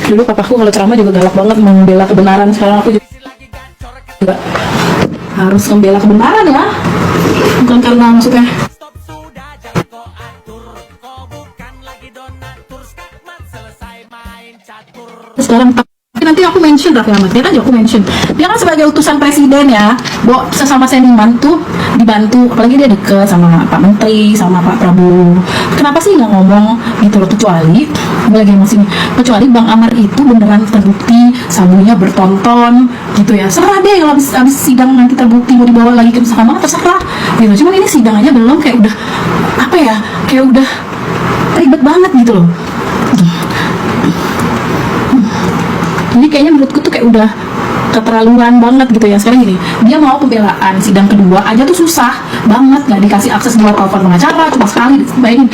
Dulu papaku kalau ceramah juga galak banget membela kebenaran. Sekarang aku juga harus membela kebenaran ya, bukan karena maksudnya sekarang. Tapi nanti aku mention Raffi Ahmad, lihat aja aku mention dia kan sebagai utusan presiden ya, sesama seniman tuh dibantu, apalagi dia deket sama Pak Menteri, sama Pak Prabowo. Kenapa sih nggak ngomong gitu loh? Kecuali gue lagi emosi nih, kecuali Bang Amar itu beneran terbukti sabunya bertonton gitu ya, serah deh kalau habis sidang nanti terbukti mau dibawa lagi ke mahkamah, terserah gitu. Cuman ini sidang aja belum, kayak udah apa ya, kayak udah ribet banget gitu loh. Jadi kayaknya menurutku tuh kayak udah keterlaluan banget gitu ya. Sekarang gini, dia mau pembelaan sidang kedua aja tuh susah banget, nggak dikasih akses buat telepon pengacara, cuma sekali. Bayangin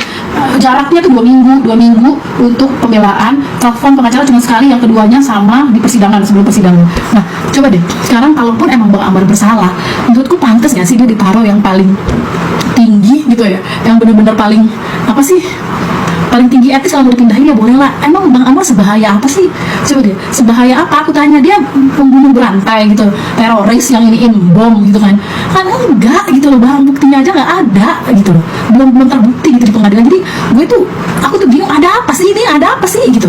jaraknya tuh 2 minggu untuk pembelaan, telepon pengacara cuma sekali, yang keduanya sama di persidangan, sebelum persidangan. Nah coba deh, sekarang kalaupun emang Bang Amar bersalah, menurutku pantas nggak sih dia ditaruh yang paling tinggi gitu ya, yang bener-bener paling apa sih, paling tinggi etis. Kalau mau dipindahin ya boleh lah. Emang Bang Amar sebahaya apa sih? Coba deh, sebahaya apa? Aku tanya, dia pembunuh berantai gitu, teroris yang iniin bom gitu kan enggak gitu loh, barang buktinya aja nggak ada gitu loh, belum terbukti gitu di pengadilan. Jadi aku tuh bingung, ada apa sih ini, ada apa sih gitu,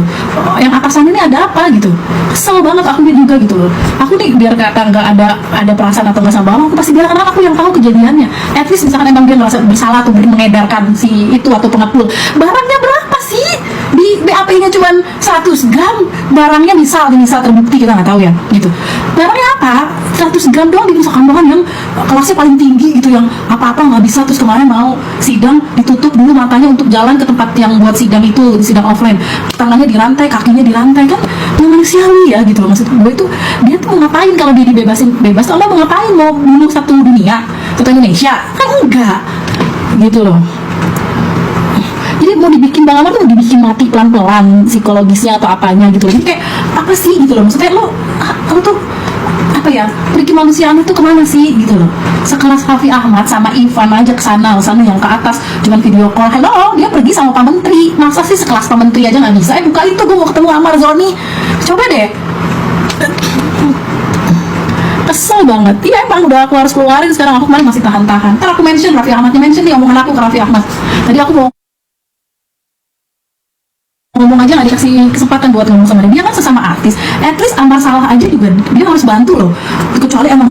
yang atasan ini ada apa gitu. Kesel banget aku juga gitu loh. Aku nih biar kata nggak ada perasaan atau nggak sama Bang, aku pasti bilang, karena aku yang tahu kejadiannya. At least misalkan emang dia ngerasa bersalah atau mengedarkan si itu atau pengepul, barangnya berapa sih di BAP-nya, cuma 100 gram barangnya, misal terbukti, kita nggak tahu ya gitu, barangnya apa 100 gram doang di pusaka bahan yang kelasnya paling tinggi gitu, yang apa-apa nggak bisa. Terus kemarin mau sidang ditutup dulu matanya untuk jalan ke tempat yang buat sidang itu, sidang offline, tangannya dirantai, kakinya dirantai, kan yang manusiawi ya gitu loh. Maksud gue itu dia tuh mau ngapain kalau dia dibebasin bebas, kalau mau ngapain, mau bunuh satu dunia, satu Indonesia? Kan enggak gitu loh. Jadi mau dibikin Bang Amar tuh dibikin mati pelan-pelan psikologisnya atau apanya gitu. Jadi kayak apa sih gitu loh, maksudnya lo tuh apa ya, pergi kemanusiaan itu kemana sih gitu loh. Sekelas Raffi Ahmad sama Ivan aja kesana yang ke atas cuman video call, hello, dia pergi sama Pak Menteri. Masa sih sekelas Pak Menteri aja nggak bisa? Buka itu, gue mau ketemu Amar Zoni. Coba deh, kesel banget. Iya emang udah aku harus keluarin sekarang, aku kemarin masih tahan-tahan. Ntar aku mention Raffi Ahmadnya, mention nih omongan aku ke Raffi Ahmad. Tadi aku mau ngomong aja nggak dikasih kesempatan buat ngomong sama dia. Dia kan sesama artis, at least Amar salah aja juga dia harus bantu loh, kecuali emang